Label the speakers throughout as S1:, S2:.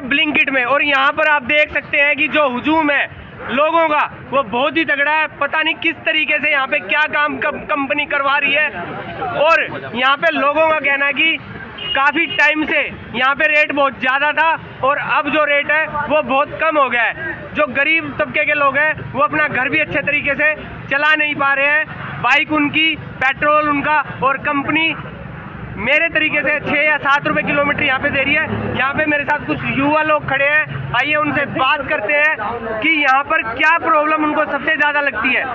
S1: Blinkit में। और यहाँ पर आप देख सकते हैं कि जो हुजूम है लोगों का वो बहुत ही तगड़ा है। पता नहीं किस तरीके से यहाँ पे क्या काम कंपनी करवा रही है। और यहाँ पे लोगों का कहना है कि काफ़ी टाइम से यहाँ पे रेट बहुत ज़्यादा था और अब जो रेट है वो बहुत कम हो गया है। जो गरीब तबके के लोग हैं वो अपना घर भी अच्छे तरीके से चला नहीं पा रहे हैं। बाइक उनकी, पेट्रोल उनका, और कंपनी मेरे तरीके से 6 या 7 रुपये किलोमीटर यहाँ पे दे रही है। यहाँ पे मेरे साथ कुछ युवा लोग खड़े हैं, आइए उनसे बात करते हैं कि यहाँ पर क्या प्रॉब्लम उनको सबसे ज़्यादा लगती है।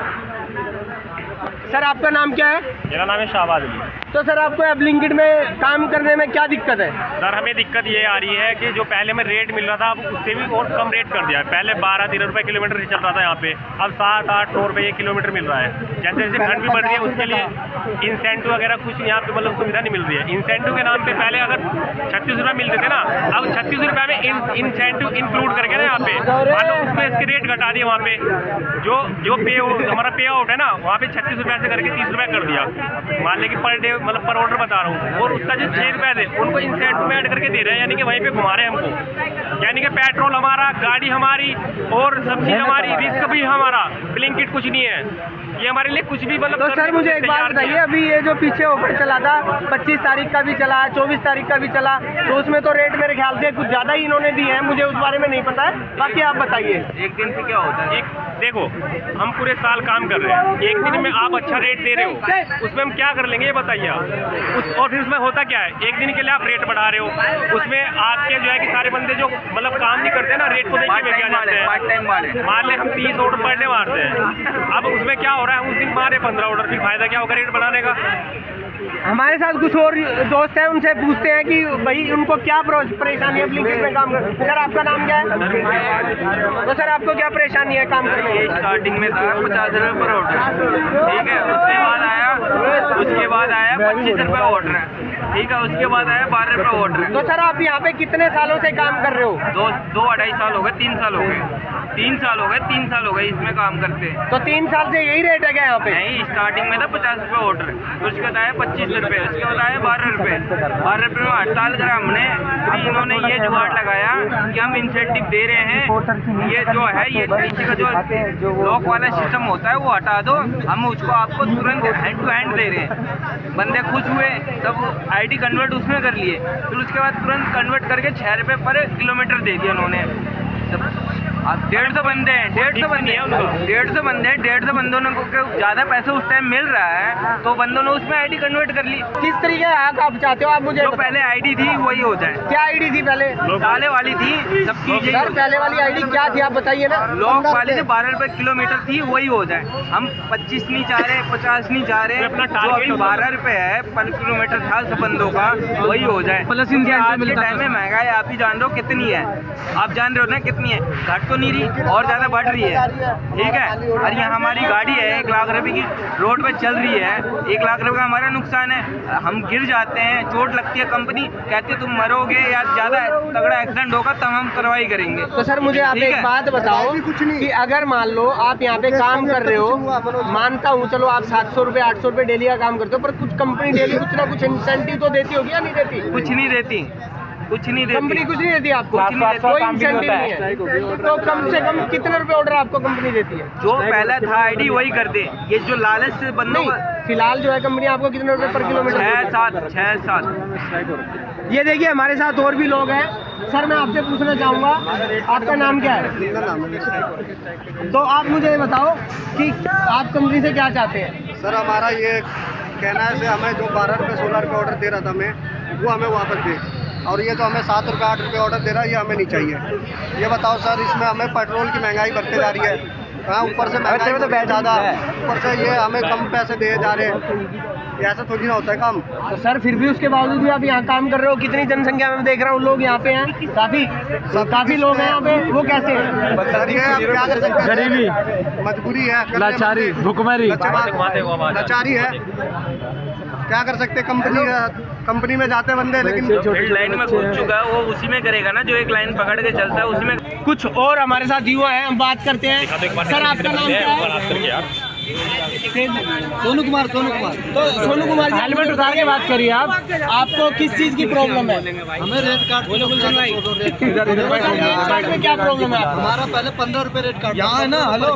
S1: सर आपका नाम क्या है?
S2: मेरा नाम है शाहबाज अली।
S1: तो सर आपको ब्लिंकिट में काम करने में क्या दिक्कत है?
S2: सर हमें दिक्कत ये आ रही है कि जो पहले में रेट मिल रहा था अब उससे भी और कम रेट कर दिया है। पहले 12-13 रुपये किलोमीटर चल रहा था यहाँ पे, अब 7-8-9 रुपये किलोमीटर मिल रहा है। जैसे जैसे ठंड भी बढ़ रही है उसके लिए इंसेंटिव वगैरह कुछ यहाँ पे मतलब सुविधा नहीं मिल रही है। इंसेंटिव के नाम पे पहले अगर 36 रुपये मिलते थे ना, अब 36 रुपये में इंसेंटिव इंक्लूड करके ना यहाँ पे मान लो उसमें इसके रेट घटा दिए। वहाँ पे जो हमारा पे आउट है ना वहाँ पे 36 रुपये से करके 30 रुपये कर दिया। मान लें कि पर डे मतलब पर ऑर्डर बता रहा हूँ, और उसका जो 6 रुपये थे उनको इंसेंटिव में ऐड करके दे रहे हैं, यानी कि वहीं पे घुमा रहे हैं हमको। यानी कि पेट्रोल हमारा, गाड़ी हमारी और सब चीज़ हमारी, रिस्क भी हमारा। ब्लिंकिट कुछ नहीं है ये हमारे लिए कुछ भी मतलब।
S1: तो सर मुझे एक बात बताइए, अभी ये जो पीछे ऑफर चला था 25 तारीख का भी चला, 24 तारीख का भी चला, तो उसमें तो रेट मेरे ख्याल से कुछ ज़्यादा ही इन्होंने दिए हैं, मुझे उस बारे में नहीं पता है, बाकी आप बताइए।
S2: एक दिन से क्या होता है? देखो हम पूरे साल काम कर रहे हैं, एक दिन में आप अच्छा रेट दे रहे हो, उसमें हम क्या कर लेंगे ये बताइए आप। और फिर उसमें होता क्या है, एक दिन के लिए आप रेट बढ़ा रहे हो, उसमें आपके जो है कि सारे बंदे जो मतलब काम नहीं करते ना रेट को देख के क्या जाते हैं। मान लें हम 30 ऑर्डर पर डे मारते हैं, अब उसमें क्या हो रहा है, उस दिन मारे 15 ऑर्डर, फिर फायदा क्या होगा रेट बढ़ाने का।
S1: हमारे साथ कुछ और दोस्त हैं, उनसे पूछते हैं कि भाई उनको क्या परेशानी है ब्लिंकिट में काम करने। सर आपका नाम क्या है? तो सर आपको क्या परेशानी है काम करने में?
S3: स्टार्टिंग में था 50 रुपये पर ऑर्डर, ठीक है, उसके बाद आया 25 रुपये ऑर्डर, ठीक है, उसके बाद आया 12 रुपये ऑर्डर।
S1: तो सर आप यहाँ पे कितने सालों से काम कर रहे हो?
S3: 2-2.5 साल हो गए, 3 साल हो गए, 3 साल हो गए, 3 साल हो गए इसमें काम करते हैं।
S1: तो 3 साल से यही रेट है क्या यहाँ पे?
S3: नहीं, स्टार्टिंग में था 50 रुपये ऑर्डर, उसके बाद आया 25 रुपये, उसके बाद आया 12 रुपये। 12 रुपये में हड़ताल करा हमने, फिर इन्होंने ये जुगाड़ लगाया कि हम इंसेंटिव दे रहे हैं, ये जो है ये पीछे का जो लॉक वाला सिस्टम होता है वो हटा दो, हम उसको आपको तुरंत हैंड टू हैंड दे रहे हैं। बंदे खुश हुए, सब ID कन्वर्ट उसमें कर लिए, फिर उसके बाद तुरंत कन्वर्ट करके 6 रुपये पर किलोमीटर दे दिया उन्होंने। 150 बंदे हैं, 150 बंदे हैं, 150 बंदे हैं, 150 बंदों को ज़्यादा पैसे उस टाइम मिल रहा है तो बंदों ने उसमें ID कन्वर्ट कर ली।
S1: किस तरीके का आप चाहते हो? आप मुझे
S3: जो पहले ID थी वही हो जाए।
S1: क्या ID थी पहले?
S3: डाले वाली थी सबकी।
S1: सर पहले वाली ID क्या थी आप बताइए ना।
S3: लॉक वाली थी 12 रुपये किलोमीटर थी, वही हो जाए। हम 25 नहीं चाह रहे, 50 नहीं चाह रहे, जो अभी 12 रुपये है पर किलोमीटर था सब बंदों का, वही हो जाए। प्लस आज के टाइम में महंगाई आप ही जान रहे हो कितनी है, आप जान रहे हो ना कितनी है, घट तो नहीं रही और ज़्यादा बढ़ रही है, ठीक है। और यहाँ हमारी गाड़ी है 1 लाख रुपए की, रोड पे चल रही है, 1 लाख रुपए का हमारा नुकसान है। हम गिर जाते हैं, चोट लगती है, कंपनी कहती है तुम मरोगे या ज़्यादा तगड़ा एक्सीडेंट होगा तब हम कार्रवाई करेंगे।
S1: तो सर मुझे आप एक बात बताओ कि अगर मान लो आप यहाँ पे काम कर रहे हो, मानता हूँ चलो आप 700 रुपये 800 रुपये डेली का काम करते हो, पर कुछ कंपनी डेली कुछ ना कुछ इंसेंटिव तो देती होगी या नहीं देती?
S3: कुछ नहीं देती, कुछ नहीं देती
S1: कंपनी, कुछ नहीं देती आपको, कोई इंसेंटिव नहीं है। तो कम से कम कितने रुपए ऑर्डर आपको कंपनी देती है?
S3: जो पहला था ID वही कर दे, ये जो लालच से बंदों का
S1: फिलहाल जो है कंपनी आपको कितने रुपए पर किलोमीटर?
S3: 6-7।
S1: ये देखिए हमारे साथ और भी लोग हैं। सर मैं आपसे पूछना चाहूँगा आपका नाम क्या है? तो आप मुझे ये बताओ कि आप कंपनी से क्या चाहते हैं?
S4: सर हमारा ये कहना है से हमें जो 12 रुपये 16 रुपये ऑर्डर दे रहा था हमें, वो हमें वापस दे, और ये जो हमें 7 रुपये 8 रुपये ऑर्डर दे रहा है ये हमें नहीं चाहिए। ये बताओ सर, इसमें हमें पेट्रोल की महंगाई बढ़ती जा रही है, हाँ ऊपर से महंगाई तो ज़्यादा, ऊपर से ये हमें कम पैसे दिए जा रहे हैं, ऐसा थोड़ी ना होता है काम।
S1: तो सर फिर भी उसके बावजूद भी आप यहाँ काम कर रहे हो, कितनी जनसंख्या में देख रहा हूँ लोग यहाँ पे हैं, काफ़ी लोग हैं यहाँ पे, वो कैसे हैं?
S4: सर ये आप क्या कर सकते हैं,
S5: गरीबी,
S4: मजबूरी है,
S5: लाचारी, भुखमरी,
S4: लाचारी है, क्या कर सकते हैं। कंपनी में जाते बंदे, लेकिन
S3: लाइन में घुस चुका है वो उसी में करेगा ना, जो एक लाइन पकड़ के चलता है उसी में।
S1: कुछ और हमारे साथ युवा हैं, हम बात करते हैं। सर आपका नाम क्या है?
S4: सोनू कुमार
S1: तो सोनू कुमार जी, हेलमेट उतार के बात करिए आप। आपको किस चीज़ की प्रॉब्लम है?
S4: हमें रेट कार्ड में
S1: क्या प्रॉब्लम है आपको?
S4: हमारा पहले 15 रुपए रेट कार्ड यहाँ है ना। हेलो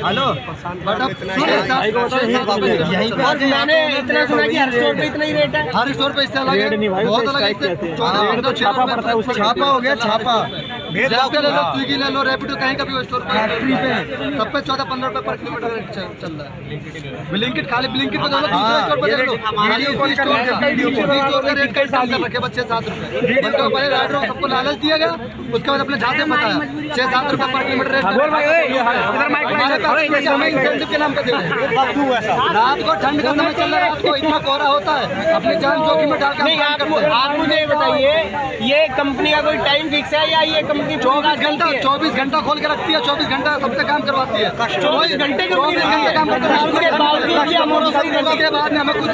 S4: हेलो
S1: और मैंने इतना सुना कि हर स्टोर पे इतना ही रेट है।
S4: हर स्टोर पे इससे अलग है, बहुत अलग है। छापा पड़ता है, छापा हो गया छापा। जाके ले लो, स्विगी ले लो, रैपिडो, कहीं का भी स्टोर पे सब पे 14-15 रुपए पर किलोमीटर रेट चल रहा है। ब्लिंकिट, खाली ब्लिंकिट पे दूसरे स्टोर पे देख लो, स्टोर का रेट कैसे रखे बस 6-7 रुपए। पहले राइडरों सबको लालच दिया गया, उसके बाद अपने जाते बताया 6-7 रुपए पर किलोमीटर रेट। इंसेंटिव के नाम पे दे रहे हैं। रात को ठंड का समय चल रहा है, रात को इतना कोहरा होता है, अपनी जान जोखिम में डाल के
S1: नहीं, आप मुझे बताइए, ये कंपनी का कोई टाइम फिक्स है या ये कंपनी
S4: 24 घंटा खोल के रखती है, 24 घंटा सबसे काम करवाती है।
S1: 24 घंटे
S4: काम करते हैं, उसके बाद में हमें कुछ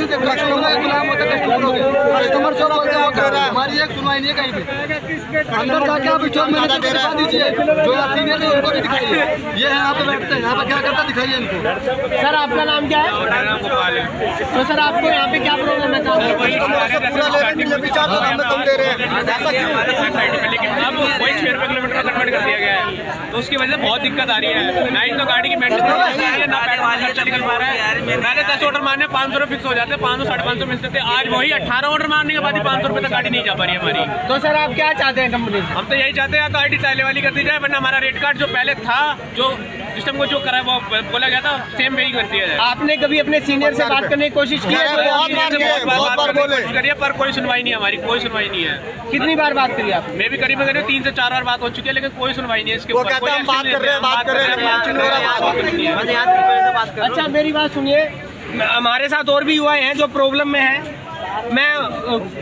S4: गुलाम होते कस्टमर जो बोलते हैं हमारी एक सुनवाई नहीं है कहीं भी। अंदर जाके आप चौक में दिखा दीजिए, जो सीनियर है उनको भी दिखाइए। ये है यहाँ पे बैठते हैं, यहाँ पे क्या करता दिखाइए इनको।
S1: सर आपका नाम क्या है? तो सर आपको यहाँ पे क्या प्रॉब्लम है?
S2: वही 6 रुपये किलोमीटर कन्वर्ट कर दिया गया है, तो उसकी वजह से बहुत दिक्कत आ रही है। ना ही तो गाड़ी की मेंटेनेंस ना पेट्रोल खर्चा निकल पा रहा है। पहले 10 ऑर्डर मारने 500 रुपये फिक्स हो जाते, 500-550 मिलते थे। आज वही 18 ऑर्डर मारने के बाद ही 500 रुपये तक गाड़ी नहीं जा पा रही हमारी।
S1: तो सर आप क्या चाहते हैं कंपनी?
S2: हम तो यही चाहते हैं गाड़ी टाइले वाली कर दी जाए, वरना हमारा रेट कार्ड जो पहले था, जो सिस्टम को जो करा वो बोला गया था, सेम वही कर दिया जाए।
S1: आपने कभी अपने सीनियर से बात करने की कोशिश की है?
S2: बहुत बार करी है, पर कोई सुनवाई नहीं है हमारी, कोई सुनवाई नहीं है।
S1: कितनी बार बात करी आप?
S2: मैं भी करीब 3 से 4 बार बात हो चुकी है, लेकिन कोई सुनवाई नहीं है इसके ऊपर।
S1: अच्छा मेरी बात सुनिए, हमारे साथ और भी युवा हैं जो प्रॉब्लम में हैं। मैं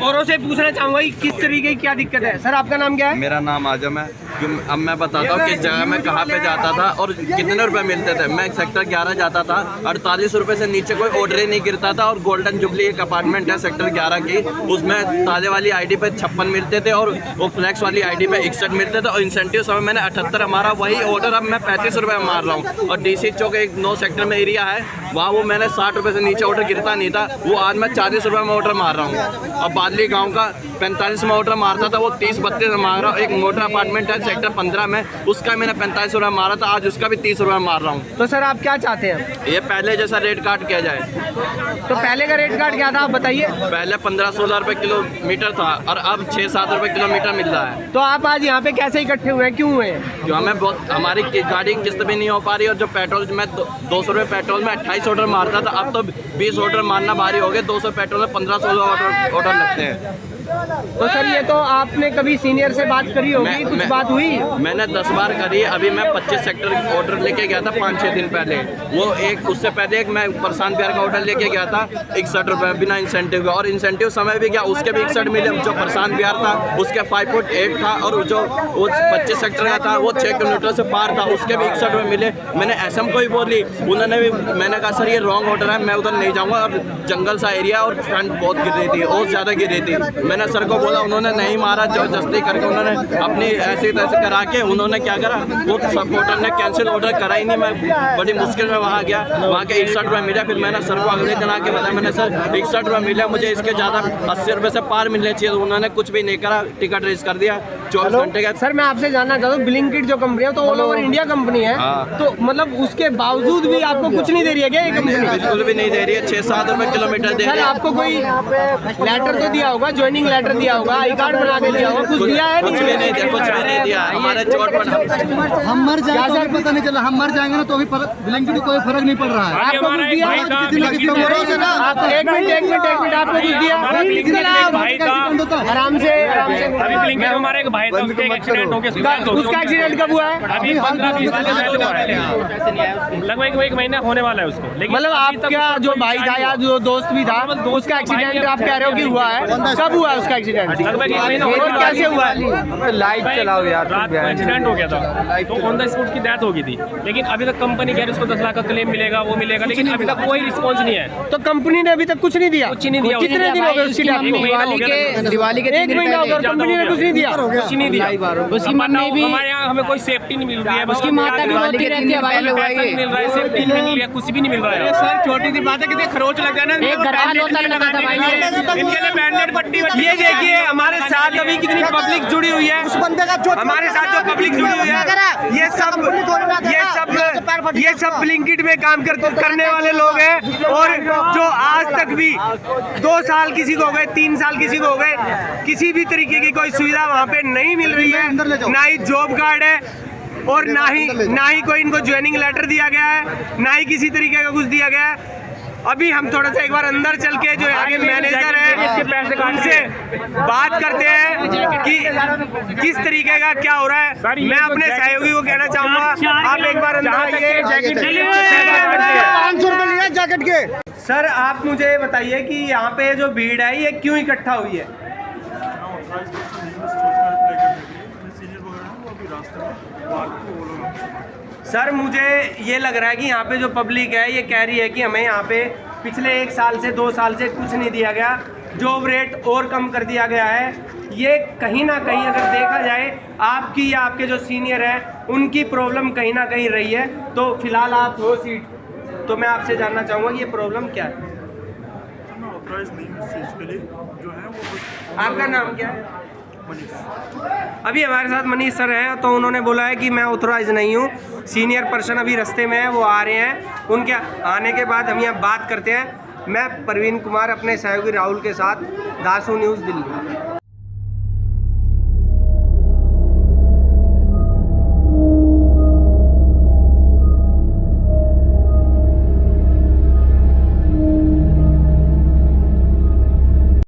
S1: औरों से पूछना चाहूँगा कि किस तरीके की क्या दिक्कत है। सर आपका नाम क्या है?
S5: मेरा नाम आजम है। अब मैं बताता हूँ किस जगह मैं कहाँ पे जाता था और कितने रुपए मिलते थे। मैं सेक्टर 11 जाता था, 48 रुपए से नीचे कोई ऑर्डर ही नहीं गिरता था। और गोल्डन जुबली एक अपार्टमेंट है सेक्टर 11 की, उसमें ताले वाली आईडी पे 56 मिलते थे और वो फ्लैक्स वाली आईडी पे 61 मिलते थे। और इंसेंटिव समय मैंने 78 हमारा वही ऑर्डर अब मैं 35 रुपये में मार रहा हूँ। और DC चौक एक 9 सेक्टर में एरिया है, वहाँ वो मैंने 60 रुपये से नीचे ऑर्डर गिरता नहीं था, वो आज मैं 40 रुपये में ऑर्डर मार रहा हूँ। और बादली गाँव का 45 में ऑर्डर मारता था, वो 30-32 में मार रहा हूँ। एक मोटर अपार्टमेंट है सेक्टर 15 में, उसका मैंने 45 रुपये मारा था, आज उसका भी 30 रुपये मार रहा हूँ।
S1: तो सर आप क्या चाहते हैं?
S5: ये पहले जैसा रेट काट किया जाए।
S1: तो पहले का रेट कार्ड क्या था आप बताइए?
S5: पहले 15-16 रुपये किलोमीटर था और अब 6-7 रुपये किलोमीटर मिल रहा है।
S1: तो आप आज यहाँ पे कैसे इकट्ठे हुए हैं, क्यों हुए हैं?
S5: जो हमें बहुत, हमारी गाड़ी की किस्त भी नहीं हो पा रही और जो पेट्रोल में 200 रुपये पेट्रोल में 28 ऑर्डर मारता था, अब तो 20 ऑर्डर मारना भारी हो गया। 200 पेट्रोल में 15-16 ऑर्डर लगते हैं।
S1: तो सर ये तो आपने कभी सीनियर से बात करी होगी, कुछ बात हुई?
S5: मैंने 10 बार करी। अभी मैं 25 सेक्टर ऑर्डर लेके गया था 5-6 दिन पहले। वो एक उससे पहले एक मैं परसान बिहार का ऑर्डर लेके गया था 61 रुपये बिना इंसेंटिव का, और इंसेंटिव समय भी गया उसके भी 61 मिले। जो परसान बिहार था उसके 5 फुट 8 था, और जो वो 25 सेक्टर का था वो 6 किलोमीटर से पार था, उसके भी 61 रुपये मिले। मैंने SM को ही बोली, उन्होंने भी, मैंने कहा सर ये रॉन्ग ऑर्डर है, मैं उधर नहीं जाऊँगा। और जंगल सा एरिया और ठंड बहुत गिर रही थी और ज़्यादा गिर रही थी। मैंने सर को बोला, उन्होंने नहीं मारा, जबरदस्ती करके उन्होंने अपनी ऐसे तैसे करा के उन्होंने क्या करा, वो सपोर्टर ने कैंसिल ऑर्डर करा ही नहीं। मैं बड़ी मुश्किल में वहाँ गया, वहाँ के 61 रुपये मिले। फिर मैंने सर को अगले दिन आके बताया, मैंने सर 61 रुपये मिले, मुझे इसके ज़्यादा 80 रुपये से पार मिलने चाहिए। तो उन्होंने कुछ भी नहीं करा, टिकट रेस कर दिया 24 घंटे का।
S1: सर मैं आपसे जानना चाहता हूँ, ब्लिंकिट जो कंपनी है तो ऑल ओवर इंडिया कंपनी है, तो मतलब उसके बावजूद भी आपको कुछ नहीं दे रही है क्या ये कंपनी?
S5: बिल्कुल भी नहीं दे रही है, 6-7 रुपये किलोमीटर दे रही है।
S1: आपको कोई लेटर तो दिया होगा, ज्वाइनिंग लेटर दिया होगा, आई कार्ड बना के दिया होगा, कुछ दिया है?
S5: कुछ भी नहीं दिया, कुछ भी नहीं दिया। हमारे चोट पर
S4: हम मर जाएंगे तो पता नहीं चला, हम मर जाएंगे ना तो भी ब्लिंकिट कोई फर्क नहीं पड़ रहा है।
S1: आपको कुछ दिया? एक मिनट आपको कुछ दिया? आराम से
S2: अभी ब्लिंकिट हमारे एक भाई था, उसका एक्सीडेंट हो गया।
S1: उसका एक्सीडेंट कब हुआ है?
S2: अभी 15-20 दिन पहले लगभग 1 महीना होने वाला है उसको। लेकिन
S1: मतलब आपका जो भाई था या जो दोस्त भी था, उसका एक्सीडेंट आप कह रहे हो कि हुआ है, कब हुआ उसका एक्सीडेंट?
S2: लगभग एक महीना
S1: और कैसे हुआ?
S6: लाइट चलाओ यार,
S2: रात को एक्सीडेंट हो गया था, तो ऑन द स्पॉट की डेथ हो गई थी। लेकिन अभी तक कंपनी कह रही है उसको 10 लाख का क्लेम मिलेगा, वो मिलेगा, लेकिन अभी तक कोई रिस्पॉन्स नहीं है।
S1: तो कंपनी ने अभी तक कुछ नहीं दिया?
S2: कुछ नहीं दिया।
S1: कितने दिन हो गए उसकी डेथ को?
S6: दिवाली के
S1: 1 महीना हो गया, कंपनी ने कुछ नहीं दिया?
S2: कुछ नहीं दिया।
S6: उसकी मम्मी भी,
S2: हमारे यहाँ हमें कोई सेफ्टी नहीं मिल रही है,
S6: उसकी माता भी रोती रहती है भाई,
S2: पैसा नहीं मिल रहा है, सेफ्टी नहीं मिल रही है, कुछ भी नहीं मिल रहा है।
S1: सर छोटी सी बात है, कितने खरोच लग जाना,
S6: एक घरवाल होता लगा था भाई,
S1: इनके लिए बैंडेड पट्टी। ये देखिए हमारे साथ अभी कितनी पब्लिक जुड़ी हुई है, उस बंदे का जो हमारे साथ जो पब्लिक जुड़ी हुई है, ये सब ब्लिंकिट में काम करने वाले लोग हैं। और जो आज तक भी 2 साल किसी को हो गए, 3 साल किसी को हो गए, किसी भी तरीके की कोई सुविधा वहाँ पे नहीं मिल रही है, ना ही जॉब कार्ड है और ना ही कोई इनको ज्वाइनिंग लेटर दिया गया है, ना ही किसी तरीके का कुछ दिया गया है। अभी हम थोड़ा सा एक बार अंदर चल के जो आगे मैनेजर है उनसे बात करते हैं कि किस तरीके का क्या हो रहा है। मैं अपने सहयोगी को कहना चाहूँगा, आप एक बार अंदर आइए। 500 रुपये लिया जैकेट के। सर आप मुझे बताइए कि यहाँ पे जो भीड़ है ये क्यों इकट्ठा हुई है? सर मुझे ये लग रहा है कि यहाँ पे जो पब्लिक है ये कह रही है कि हमें यहाँ पे पिछले 1 साल से 2 साल से कुछ नहीं दिया गया, जॉब रेट और कम कर दिया गया है। ये कहीं ना कहीं अगर देखा जाए आपकी या आपके जो सीनियर हैं उनकी प्रॉब्लम कहीं ना कहीं रही है। तो फिलहाल आप हो सीट, तो मैं आपसे जानना चाहूँगा कि ये प्रॉब्लम क्या है? आपका नाम क्या है? अभी हमारे साथ मनीष सर हैं, तो उन्होंने बोला है कि मैं ऑथोराइज नहीं हूँ, सीनियर पर्सन अभी रास्ते में है, वो आ रहे हैं, उनके आने के बाद हम यहाँ बात करते हैं। मैं प्रवीण कुमार अपने सहयोगी राहुल के साथ, दासू न्यूज़ दिल्ली।